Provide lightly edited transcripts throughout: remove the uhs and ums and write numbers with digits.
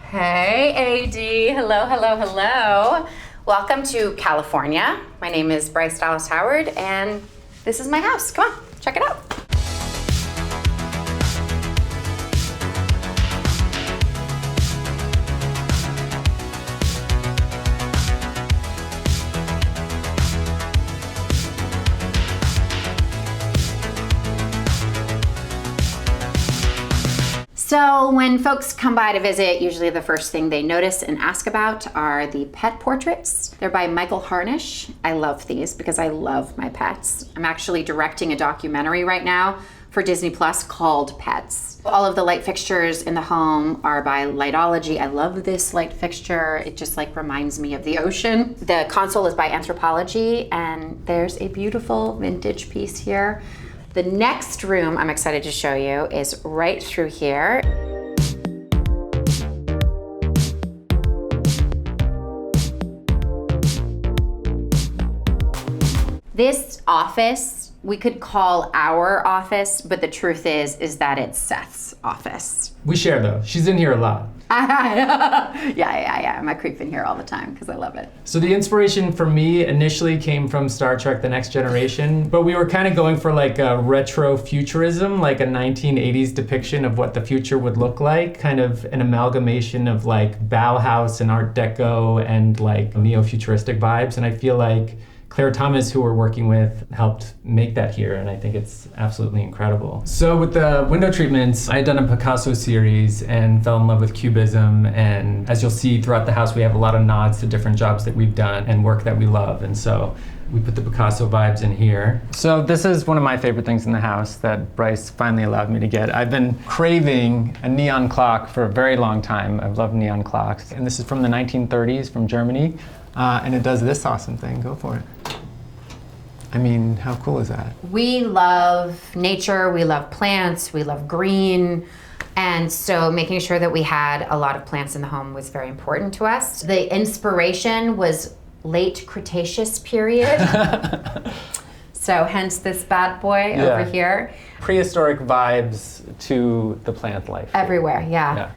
Hey, AD. Hello, hello, hello. Welcome to California. My name is Bryce Dallas Howard, and this is my house. Come on, check it out. So when folks come by to visit, usually the first thing they notice and ask about are the pet portraits. They're by Michael Harnish. I love these because I love my pets. I'm actually directing a documentary right now for Disney Plus called Pets. All of the light fixtures in the home are by Lightology. I love this light fixture. It just reminds me of the ocean. The console is by Anthropology, and there's a beautiful vintage piece here. The next room I'm excited to show you is right through here. This office, we could call our office, but the truth is that it's Seth's office. We share though. She's in here a lot. Yeah. I'm a creep in here all the time because I love it. So the inspiration for me initially came from Star Trek: The Next Generation, but we were kind of going for a retro futurism, like a 1980s depiction of what the future would look like, kind of an amalgamation of Bauhaus and Art Deco and neo-futuristic vibes. And I feel like Claire Thomas, who we're working with, helped make that here, and I think it's absolutely incredible. So with the window treatments, I had done a Picasso series and fell in love with Cubism, and as you'll see throughout the house, we have a lot of nods to different jobs that we've done and work that we love, and so we put the Picasso vibes in here. So this is one of my favorite things in the house that Bryce finally allowed me to get. I've been craving a neon clock for a very long time. I've loved neon clocks, and this is from the 1930s from Germany. And it does this awesome thing. Go for it. I mean, how cool is that? We love nature, we love plants, we love green. And so making sure that we had a lot of plants in the home was very important to us. The inspiration was late Cretaceous period. So hence this bad boy over here. Prehistoric vibes to the plant life. Everywhere, yeah.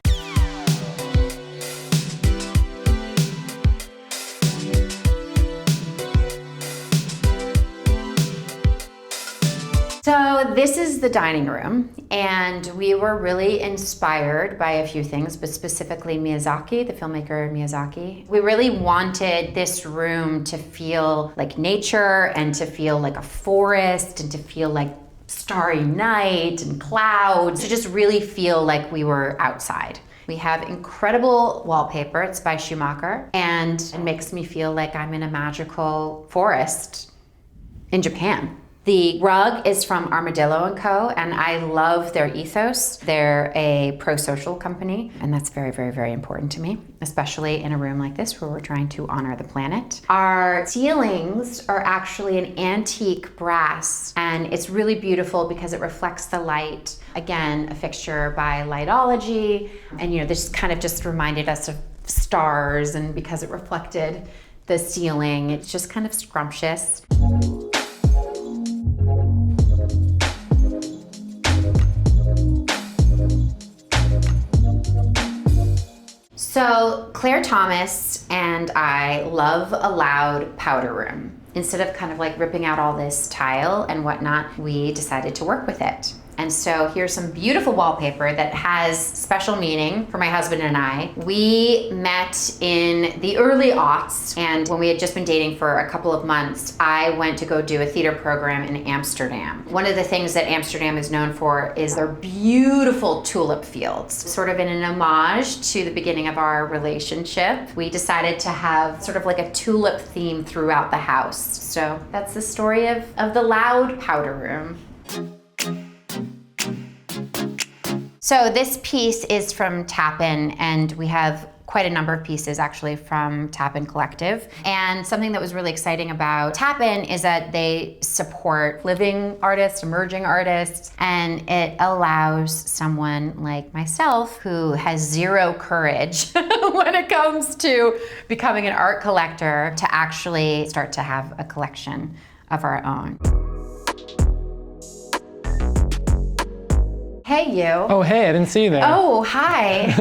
So this is the dining room, and we were really inspired by a few things, but specifically Miyazaki, the filmmaker Miyazaki. We really wanted this room to feel like nature and to feel like a forest and to feel like starry night and clouds, to just really feel like we were outside. We have incredible wallpaper. It's by Schumacher, and it makes me feel like I'm in a magical forest in Japan. The rug is from Armadillo & Co., and I love their ethos. They're a pro-social company, and that's very, very, very important to me, especially in a room like this where we're trying to honor the planet. Our ceilings are actually an antique brass, and it's really beautiful because it reflects the light. Again, a fixture by Lightology, and this kind of just reminded us of stars, and because it reflected the ceiling, it's just kind of scrumptious. So Claire Thomas and I love a loud powder room. Instead of ripping out all this tile and whatnot, we decided to work with it. And so here's some beautiful wallpaper that has special meaning for my husband and I. We met in the early aughts, and when we had just been dating for a couple of months, I went to go do a theater program in Amsterdam. One of the things that Amsterdam is known for is their beautiful tulip fields. Sort of in an homage to the beginning of our relationship, we decided to have sort of a tulip theme throughout the house. So that's the story of the loud powder room. So this piece is from Tappan, and we have quite a number of pieces actually from Tappan Collective. And something that was really exciting about Tappan is that they support living artists, emerging artists, and it allows someone like myself who has zero courage when it comes to becoming an art collector to actually start to have a collection of our own. Hey, you. Oh, hey, I didn't see you there. Oh, hi.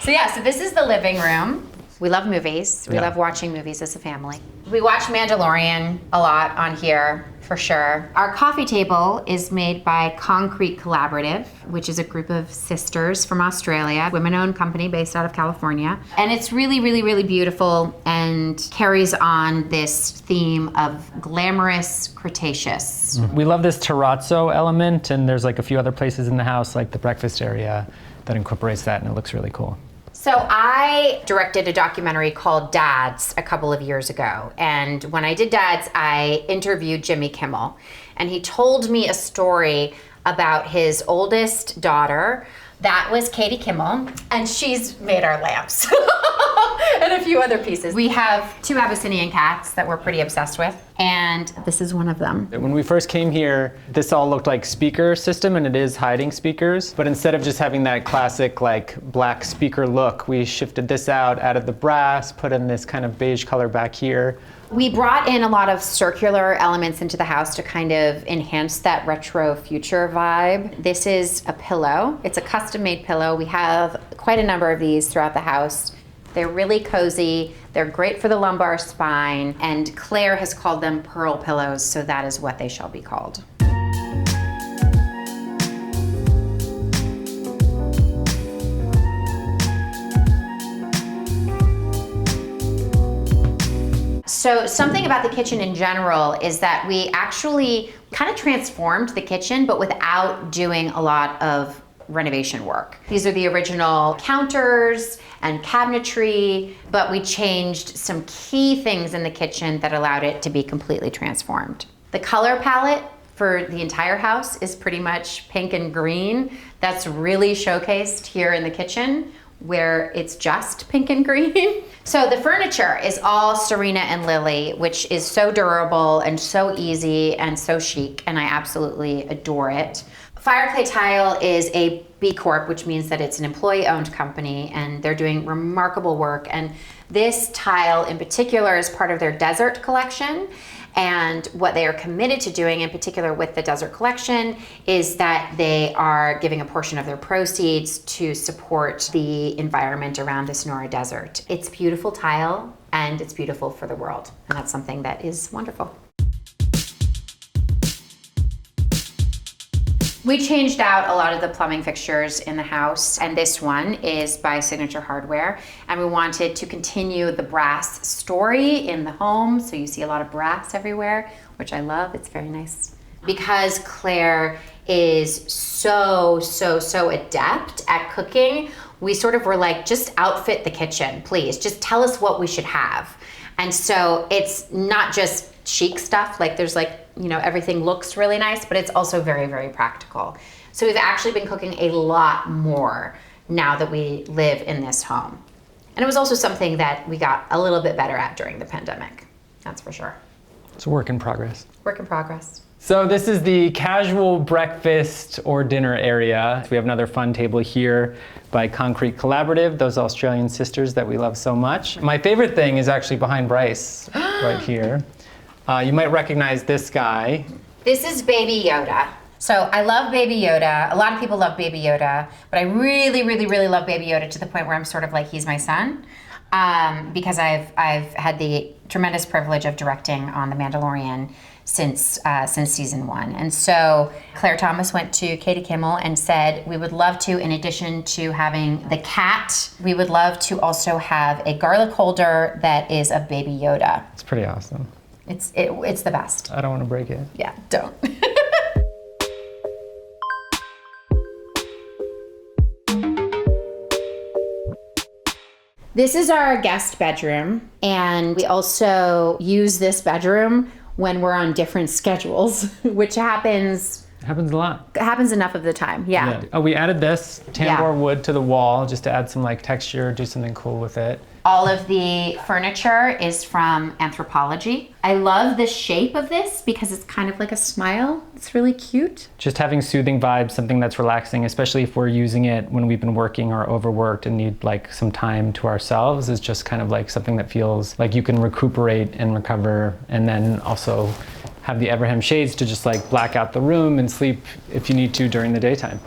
So this is the living room. We love movies. We love watching movies as a family. We watch Mandalorian a lot on here, for sure. Our coffee table is made by Concrete Collaborative, which is a group of sisters from Australia, women-owned company based out of California. And it's really, really, really beautiful and carries on this theme of glamorous Cretaceous. We love this terrazzo element, and there's like a few other places in the house, like the breakfast area, that incorporates that, and it looks really cool. So I directed a documentary called Dads a couple of years ago. And when I did Dads, I interviewed Jimmy Kimmel. And he told me a story about his oldest daughter. That was Katie Kimmel, and she's made our lamps and a few other pieces. We have 2 Abyssinian cats that we're pretty obsessed with, and this is one of them. When we first came here, this all looked like speaker system, and it is hiding speakers. But instead of just having that classic like black speaker look, we shifted this out, added the brass, put in this kind of beige color back here. We brought in a lot of circular elements into the house to kind of enhance that retro future vibe. This is a pillow. It's a custom-made pillow. We have quite a number of these throughout the house. They're really cozy. They're great for the lumbar spine. And Claire has called them pearl pillows, so that is what they shall be called. So something about the kitchen in general is that we actually kind of transformed the kitchen, but without doing a lot of renovation work. These are the original counters and cabinetry, but we changed some key things in the kitchen that allowed it to be completely transformed. The color palette for the entire house is pretty much pink and green. That's really showcased here in the kitchen, where it's just pink and green. So the furniture is all Serena and Lily, which is so durable and so easy and so chic, and I absolutely adore it. Fireclay Tile is a B Corp, which means that it's an employee-owned company, and they're doing remarkable work. And this tile in particular is part of their desert collection. And what they are committed to doing in particular with the desert collection is that they are giving a portion of their proceeds to support the environment around the Sonora Desert. It's beautiful tile, and it's beautiful for the world. And that's something that is wonderful. We changed out a lot of the plumbing fixtures in the house, and this one is by Signature Hardware. And we wanted to continue the brass story in the home, so you see a lot of brass everywhere, which I love. It's very nice. Because Claire is so adept at cooking, we sort of were like, just outfit the kitchen, please. Just tell us what we should have. And so it's not just chic stuff, like there's like, you know, everything looks really nice, but it's also very, very practical. So we've actually been cooking a lot more now that we live in this home. And it was also something that we got a little bit better at during the pandemic, that's for sure. It's a work in progress. Work in progress. So this is the casual breakfast or dinner area. We have another fun table here by Concrete Collaborative, those Australian sisters that we love so much. My favorite thing is actually behind Bryce, right here. You might recognize this guy. This is Baby Yoda. So I love Baby Yoda. A lot of people love Baby Yoda, but I really, really, really love Baby Yoda to the point where I'm sort of like, he's my son. Because I've had the tremendous privilege of directing on The Mandalorian since season 1. And so Claire Thomas went to Katie Kimmel and said, we would love to, in addition to having the cat, we would love to also have a garlic holder that is of Baby Yoda. It's pretty awesome. It's the best. I don't want to break it. Yeah, don't. This is our guest bedroom, and we also use this bedroom when we're on different schedules, which happens... It happens a lot. It happens enough of the time, yeah. Oh, we added this tambour wood to the wall just to add some like texture, do something cool with it. All of the furniture is from Anthropology. I love the shape of this because it's kind of like a smile. It's really cute. Just having soothing vibes, something that's relaxing, especially if we're using it when we've been working or overworked and need like some time to ourselves, is just kind of like something that feels like you can recuperate and recover, and then also have the Everham shades to just like black out the room and sleep if you need to during the daytime.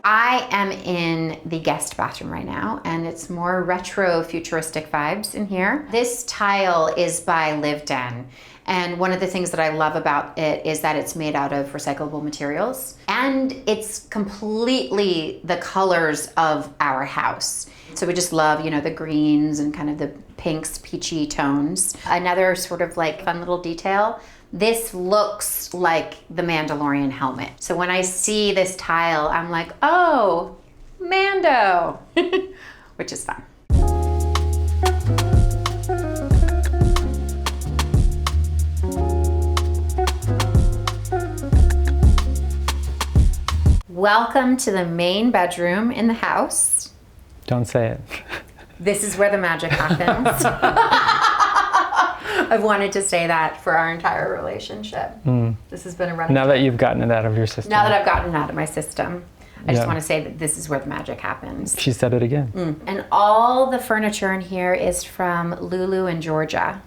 I am in the guest bathroom right now, and it's more retro futuristic vibes in here. This tile is by Lived In. And one of the things that I love about it is that it's made out of recyclable materials, and it's completely the colors of our house. So we just love, the greens and kind of the pinks, peachy tones. Another sort of like fun little detail, this looks like the Mandalorian helmet. So when I see this tile, I'm like, oh, Mando, which is fun. Welcome to the main bedroom in the house. Don't say it. This is where the magic happens. I've wanted to say that for our entire relationship. This has been a running Now that you've gotten it out of your system. Now that I've gotten it out of my system, I just want to say that this is where the magic happens. She said it again. And all the furniture in here is from Lulu in Georgia.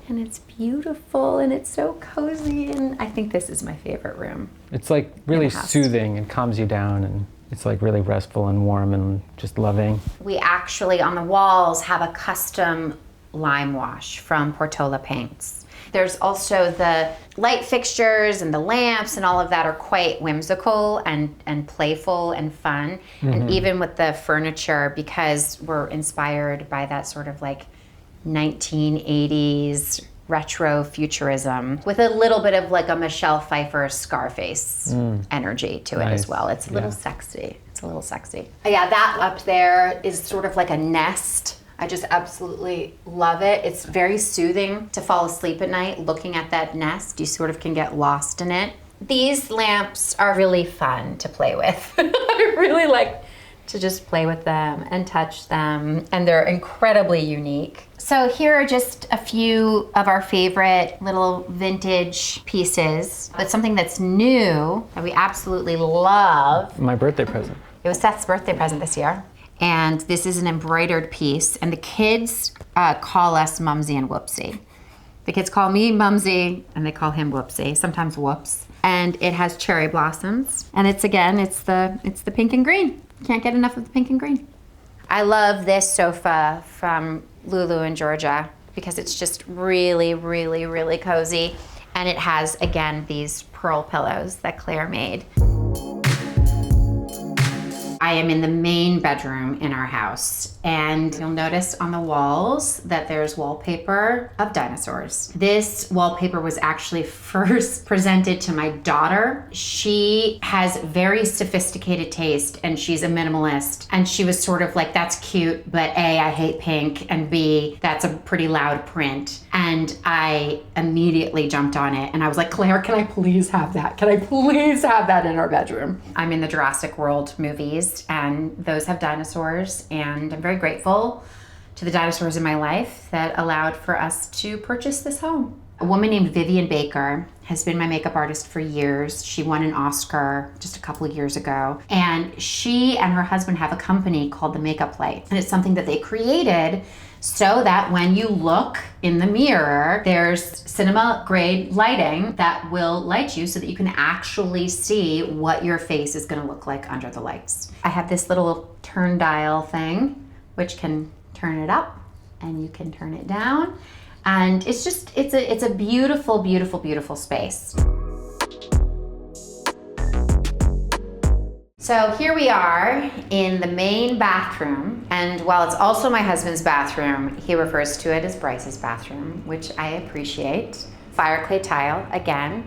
And it's beautiful and it's so cozy, and I think this is my favorite room. It's like really soothing and calms you down, and it's like really restful and warm and just loving. We actually, on the walls, have a custom lime wash from Portola Paints. There's also the light fixtures and the lamps and all of that are quite whimsical and playful and fun. And even with the furniture, because we're inspired by that sort of like 1980s retro futurism with a little bit of like a Michelle Pfeiffer Scarface energy to it as well. It's a little sexy. It's a little sexy. Yeah, that up there is sort of like a nest. I just absolutely love it. It's very soothing to fall asleep at night looking at that nest. You sort of can get lost in it. These lamps are really fun to play with. I really like to just play with them and touch them, and they're incredibly unique. So here are just a few of our favorite little vintage pieces, but something that's new that we absolutely love. My birthday present. It was Seth's birthday present this year. And this is an embroidered piece, and the kids call us Mumsy and Whoopsie. The kids call me Mumsy, and they call him Whoopsie, sometimes Whoops. And it has cherry blossoms, and it's the pink and green. Can't get enough of the pink and green. I love this sofa from Lulu in Georgia because it's just really, really, really cozy. And it has, again, these pearl pillows that Claire made. I am in the main bedroom in our house, and you'll notice on the walls that there's wallpaper of dinosaurs. This wallpaper was actually first presented to my daughter. She has very sophisticated taste, and she's a minimalist, and she was sort of like, that's cute, but A, I hate pink, and B, that's a pretty loud print. And I immediately jumped on it, and I was like, Claire, can I please have that? Can I please have that in our bedroom? I'm in the Jurassic World movies, and those have dinosaurs, and I'm very grateful to the dinosaurs in my life that allowed for us to purchase this home. A woman named Vivian Baker has been my makeup artist for years. She won an Oscar just a couple of years ago, and she and her husband have a company called The Makeup Light, and it's something that they created so that when you look in the mirror, there's cinema grade lighting that will light you so that you can actually see what your face is going to look like under the lights. I have this little turn dial thing, which can turn it up and you can turn it down. And it's just, it's a beautiful, beautiful, beautiful space. So here we are in the main bathroom, and while it's also my husband's bathroom, he refers to it as Bryce's bathroom, which I appreciate. Fire clay tile, again,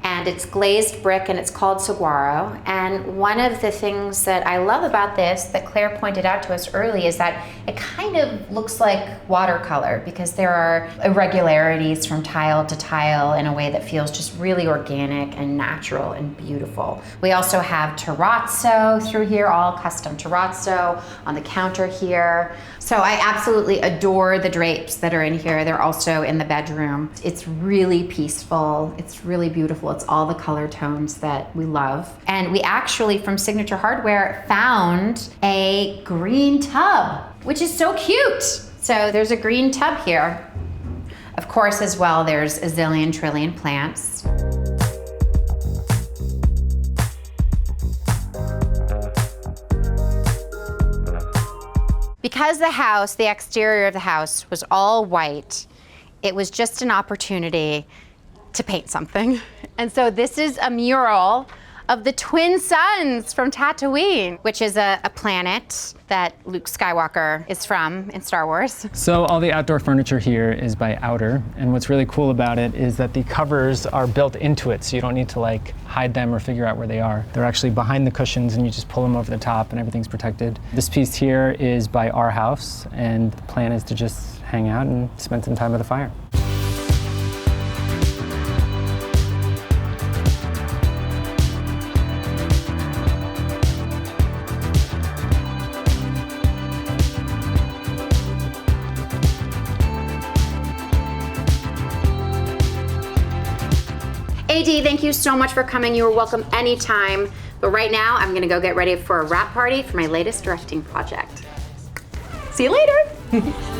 and it's glazed brick, and it's called saguaro. And one of the things that I love about this that Claire pointed out to us early is that it kind of looks like watercolor because there are irregularities from tile to tile in a way that feels just really organic and natural and beautiful. We also have terrazzo through here, all custom terrazzo on the counter here. So I absolutely adore the drapes that are in here. They're also in the bedroom. It's really peaceful. It's really beautiful. It's all the color tones that we love. And we actually, from Signature Hardware, found a green tub, which is so cute. So there's a green tub here. Of course, as well, there's a zillion trillion plants. Because the exterior of the house was all white, it was just an opportunity to paint something. And so this is a mural of the twin suns from Tatooine, which is a planet that Luke Skywalker is from in Star Wars. So all the outdoor furniture here is by Outer, and what's really cool about it is that the covers are built into it, so you don't need to like hide them or figure out where they are. They're actually behind the cushions and you just pull them over the top and everything's protected. This piece here is by Our House, and the plan is to just hang out and spend some time by the fire. AD, thank you so much for coming. You are welcome anytime. But right now, I'm gonna go get ready for a wrap party for my latest directing project. See you later.